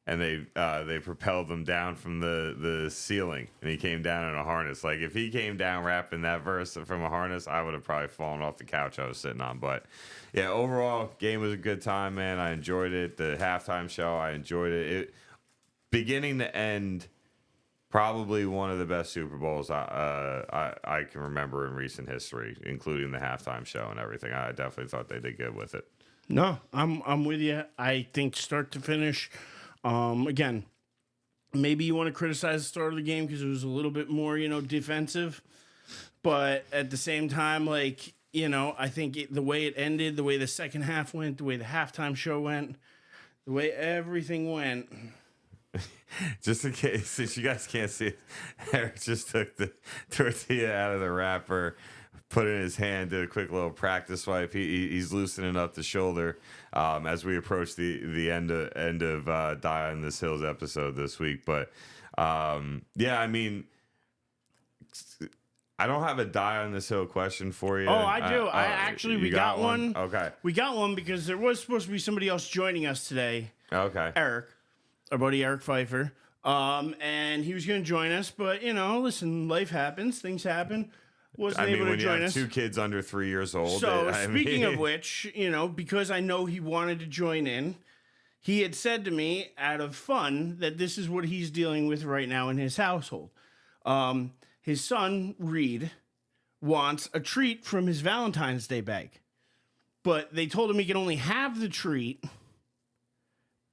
And they propelled him down from the ceiling, and he came down in a harness. Like, if he came down rapping that verse from a harness, I would have probably fallen off the couch I was sitting on. But yeah, overall, game was a good time, man. I enjoyed it. The halftime show, I enjoyed it. Beginning to end, probably one of the best Super Bowls I can remember in recent history, including the halftime show and everything. I definitely thought they did good with it. No, I'm with you. I think start to finish. Again, maybe you want to criticize the start of the game because it was a little bit more, defensive. But at the same time, like, I think the way it ended, the way the second half went, the way the halftime show went, the way everything went. Just in case, since you guys can't see it, Erich just took the tortilla out of the wrapper, put it in his hand, did a quick little practice swipe. He's loosening up the shoulder as we approach the end of Die on This Hill's episode this week. But yeah, I mean, I don't have a Die on This Hill question for you. Oh, I do. We got one. Okay, we got one because there was supposed to be somebody else joining us today. Okay, Erich, our buddy Erich Pfeiffer. And he was going to join us, but listen, life happens, things happen. Wasn't able to join us. When you have 2 kids under 3 years old. So, speaking of which, because I know he wanted to join in, he had said to me, out of fun, that this is what he's dealing with right now in his household. His son, Reid, wants a treat from his Valentine's Day bag. But they told him he can only have the treat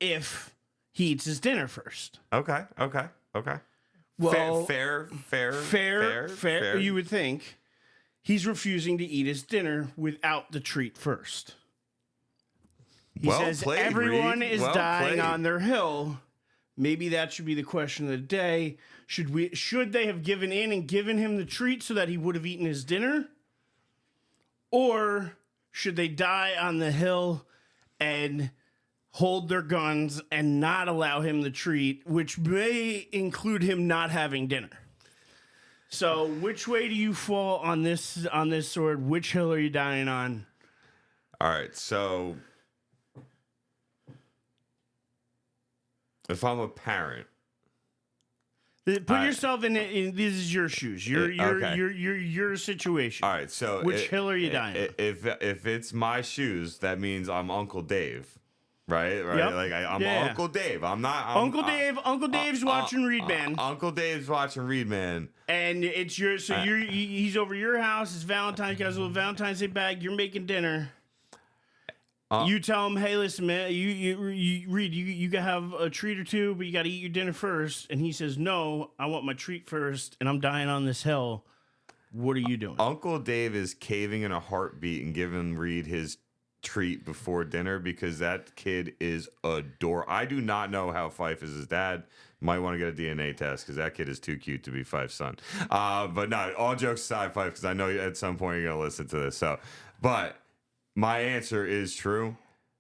if he eats his dinner first. Okay. Well, fair. You would think he's refusing to eat his dinner without the treat first. He says everyone Reid. is dying on their hill. Maybe that should be the question of the day. Should they have given in and given him the treat so that he would have eaten his dinner? Or should they die on the hill and hold their guns and not allow him the treat, which may include him not having dinner? So, which way do you fall on this sword? Which hill are you dying on? All right, so if I'm a parent, put yourself in this is your shoes. Your situation. All right, so which hill are you dying on? If it's my shoes, that means I'm Uncle Dave. Right. Yep. Like I'm Uncle Dave. I'm not Uncle Dave. Uncle Dave's watching Reid Man. Uncle Dave's watching Reid Man, and it's yours. So he's over your house. It's Valentine's. Got his little Valentine's Day bag. You're making dinner. You tell him, hey, listen, man. You Reid. You gotta have a treat or two, but you gotta eat your dinner first. And he says, no, I want my treat first, and I'm dying on this hill. What are you doing? Uncle Dave is caving in a heartbeat and giving Reid his treat before dinner because that kid is adorable. I do not know how Fife is his dad. Might want to get a DNA test because that kid is too cute to be Fife's son. But no, all jokes aside, Fife, because I know at some point you're gonna listen to this. So, but my answer is true,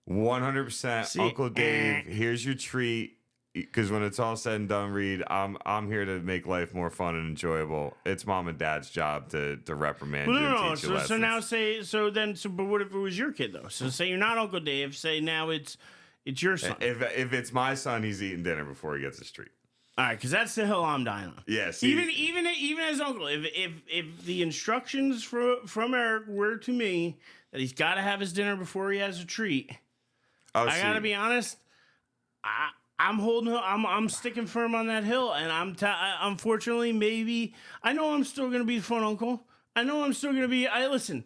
100%. Uncle Dave, here's your treat. Because when it's all said and done, Reid, I'm here to make life more fun and enjoyable. It's mom and dad's job to reprimand you and teach you lessons. So now but what if it was your kid though? So say you're not Uncle Dave. Say now it's your son. If it's my son, he's eating dinner before he gets his treat. All right, because that's the hill I'm dying on. Yes. Even as uncle, if the instructions from Erich were to me that he's got to have his dinner before he has a treat, I got to be honest. I'm sticking firm on that hill, and unfortunately, maybe I know I'm still gonna be the fun uncle. I know I'm still gonna be. Listen.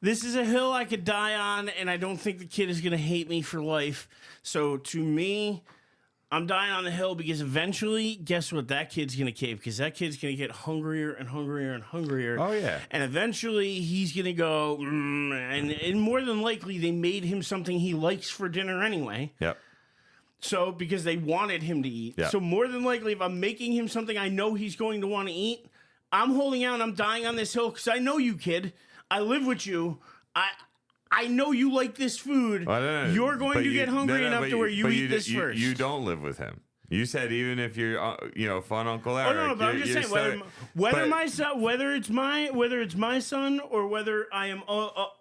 This is a hill I could die on, and I don't think the kid is gonna hate me for life. So to me, I'm dying on the hill because eventually, guess what? That kid's gonna cave because that kid's gonna get hungrier and hungrier and hungrier. Oh yeah. And eventually, he's gonna go, and more than likely, they made him something he likes for dinner anyway. Yep. So, because they wanted him to eat. Yeah. So, more than likely, if I'm making him something I know he's going to want to eat, I'm holding out and I'm dying on this hill because I know you, kid. I live with you. I know you like this food. No. You're going to get hungry enough to where you eat this first. You don't live with him. You said even if you're, fun Uncle Eric. Oh no, but I'm just saying whether it's my son or whether I am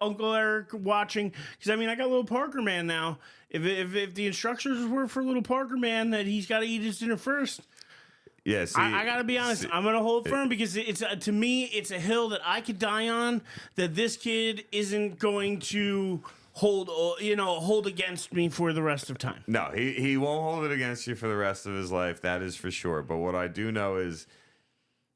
Uncle Eric watching. Because I mean, I got little Parker man now. If the instructions were for little Parker man that he's got to eat his dinner first. Yeah, see, I gotta be honest. I'm gonna hold firm because it's to me it's a hill that I could die on. That this kid isn't going to hold against me for the rest of time. No, he won't hold it against you for the rest of his life. That is for sure. But what I do know is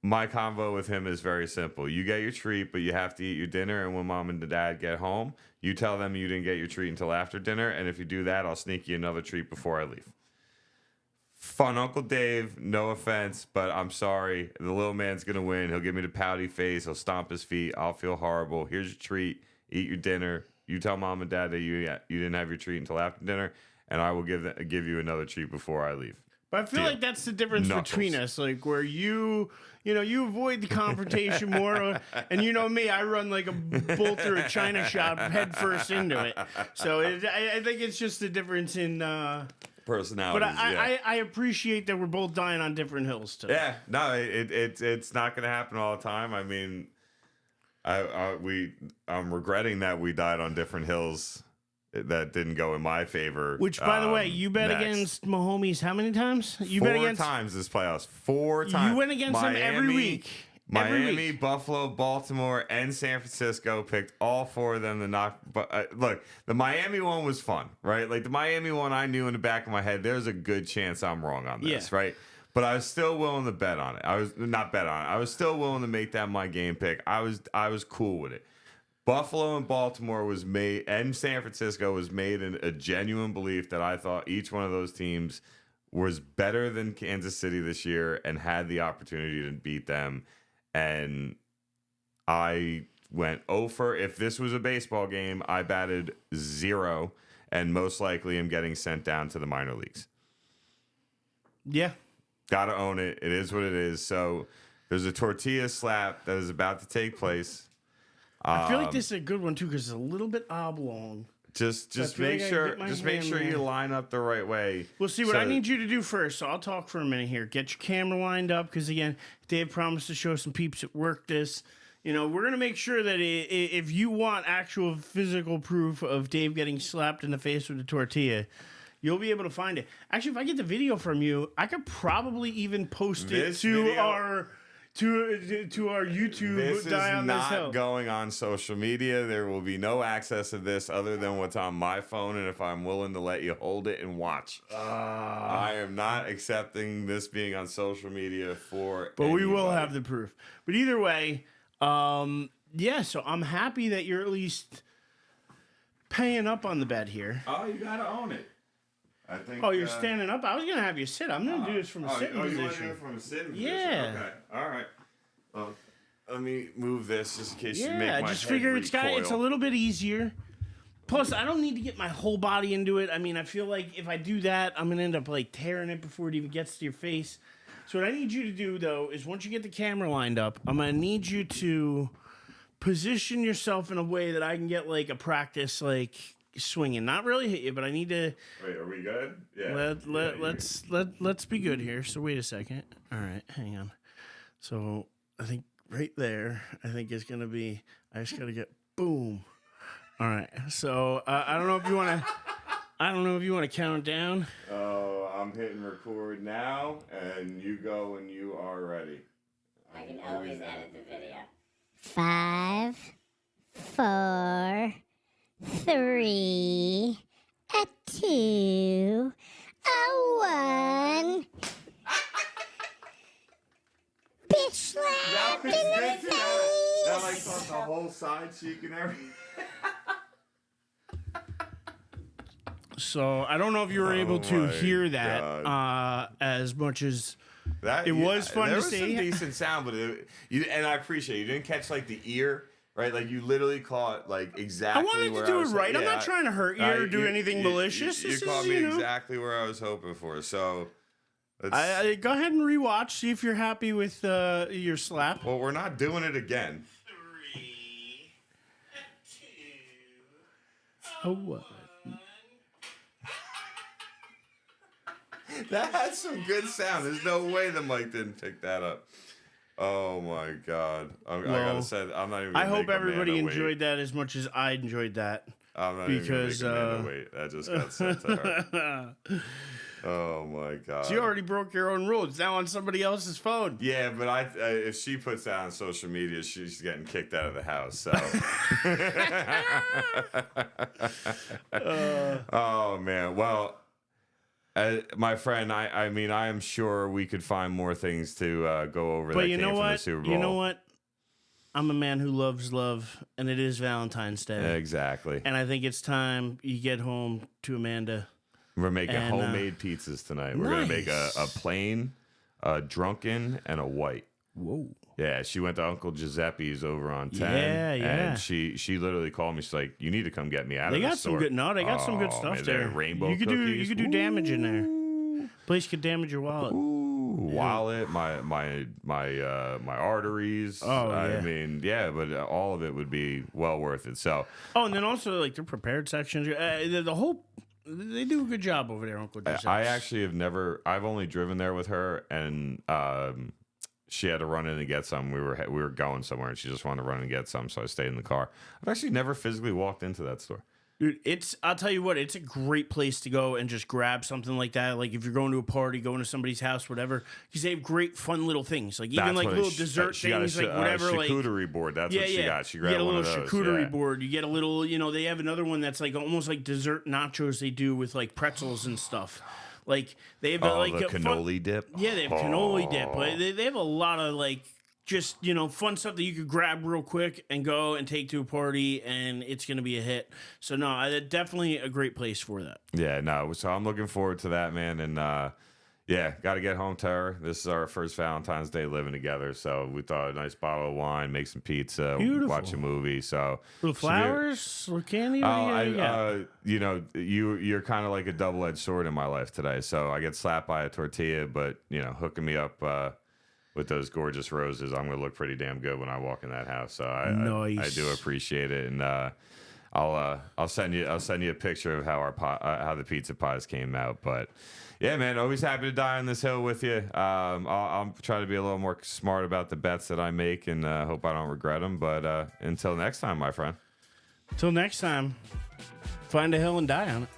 my convo with him is very simple. You get your treat, but you have to eat your dinner. And when mom and dad get home, you tell them you didn't get your treat until after dinner. And if you do that, I'll sneak you another treat before I leave. Fun Uncle Dave, no offense, but I'm sorry. The little man's going to win. He'll give me the pouty face. He'll stomp his feet. I'll feel horrible. Here's your treat. Eat your dinner. You tell mom and dad that you didn't have your treat until after dinner, and I will give you another treat before I leave. But I feel like that's the difference between us. Like where you avoid the confrontation more. And you know me, I run like a bull through a china shop head first into it. So I think it's just the difference in... personalities. But I appreciate that we're both dying on different hills today. Yeah, no, it's not going to happen all the time. I mean, I'm regretting that we died on different hills that didn't go in my favor. Which, by the way, you bet against Mahomes how many times? Four times this playoffs. 4 times. You went against him every week. Miami, Buffalo, Baltimore, and San Francisco picked all 4 of them to knock. But look, the Miami one was fun, right? Like the Miami one, I knew in the back of my head, there's a good chance I'm wrong on this, right? But I was still willing to bet on it. I was still willing to make that my game pick. I was cool with it. Buffalo and Baltimore was made, and San Francisco was made in a genuine belief that I thought each one of those teams was better than Kansas City this year and had the opportunity to beat them. And I went 0 for, if this was a baseball game, I batted 0 and most likely am getting sent down to the minor leagues. Yeah. Gotta own it. It is what it is. So there's a tortilla slap that is about to take place. I feel like this is a good one too because it's a little bit oblong. Just make sure you line up the right way. Well, see what I need you to do first. So I'll talk for a minute here. Get your camera lined up because again, Dave promised to show some peeps at work this. We're gonna make sure that if you want actual physical proof of Dave getting slapped in the face with a tortilla, you'll be able to find it. Actually, if I get the video from you, I could probably even post it to our YouTube. This is not going on social media. There will be no access to this other than what's on my phone, and if I'm willing to let you hold it and watch. I am not accepting this being on social media for But anybody. we will have the proof. But either way, so I'm happy that you're at least paying up on the bet here. Oh, you gotta own it. I think. Oh, you're standing up? I was going to have you sit. I'm going to do this from a sitting position. You want to do it from a sitting position? Yeah. Okay. All right. Well, let me move this just in case you make my I just head figure recoil. it's a little bit easier. Plus, I don't need to get my whole body into it. I mean, I feel like if I do that, I'm going to end up like tearing it before it even gets to your face. So what I need you to do, though, is once you get the camera lined up, I'm going to need you to position yourself in a way that I can get like a practice like swinging. Not really hit you, but I need to. Wait, are we good? Yeah. Let's be good here. So wait a second. All right, hang on. So I think right there, I think it's gonna be. I just gotta get boom. All right. So I don't know if you want to. I don't know if you want to count down. Oh, I'm hitting record now, and you go when you are ready. I can always edit the video. 5, 4, 3, a 2, a 1. the whole side cheek and everything. So I don't know if you were able to my hear that as much as it was fun there to was see. some decent sound, but and I appreciate you didn't catch like the ear, right? Like you literally caught like exactly. I wanted where to do was, it right. I'm yeah, not trying to hurt you or do anything malicious. You This caught is, me you know, exactly where I was hoping for. So I go ahead and rewatch. See if you're happy with your slap. well, we're not doing it again. 3, 2, oh, what? That had some good sound. There's no way the mic didn't pick that up. Oh my god! I gotta say, I'm not even. I hope everybody enjoyed that as much as I enjoyed that. I'm not because even gonna make Amanda wait. That just got sent to her. Oh my god! So you already broke your own rule. It's now on somebody else's phone. Yeah, but if she puts that on social media, she's getting kicked out of the house. So. Oh man! Well. My friend, I mean, I am sure we could find more things to go over. But that you came know from what? The Super Bowl. You know what? I'm a man who loves love, and it is Valentine's Day. Exactly. And I think it's time you get home to Amanda. We're making homemade pizzas tonight. We're gonna make a plain, a drunken, and a white. Whoa. Yeah, she went to Uncle Giuseppe's over on 10. Yeah. And she literally called me. She's like, "You need to come get me out of the store." They got some good stuff man, there. Rainbow you could cookies. you could do damage in there. Place could damage your wallet. Wallet, my arteries. Oh, I yeah. mean, yeah, but all of it would be well worth it. So, and then also like the prepared sections, the whole. They do a good job over there, Uncle Giuseppe's. I actually have never. I've only driven there with her, and she had to run in and get some. We were going somewhere, and she just wanted to run and get some, so I stayed in the car. I've actually never physically walked into that store. Dude, I'll tell you what, it's a great place to go and just grab something like that. Like if you're going to a party, going to somebody's house, whatever, because they have great fun little things. Like even like little dessert things, like whatever. Like charcuterie board. That's what she got. She you grabbed get a one little of those. charcuterie board. You get a little, they have another one that's like almost like dessert nachos they do with like pretzels and stuff. Like they have like the cannoli dip. Yeah, they have cannoli dip. But they have a lot of like just fun stuff that you could grab real quick and go and take to a party, and it's gonna be a hit. So no, definitely a great place for that. Yeah, no. So I'm looking forward to that, man. And yeah, got to get home to her. This is our first Valentine's Day living together, so we thought a nice bottle of wine, make some pizza, watch a movie. So little flowers, little candy. You're kind of like a double-edged sword in my life today. So I get slapped by a tortilla, but hooking me up with those gorgeous roses, I'm gonna look pretty damn good when I walk in that house. So I do appreciate it, and I'll send you a picture of how the pizza pies came out. But yeah, man, always happy to die on this hill with you. I'll try to be a little more smart about the bets that I make, and hope I don't regret them. But until next time, my friend. Till next time, find a hill and die on it.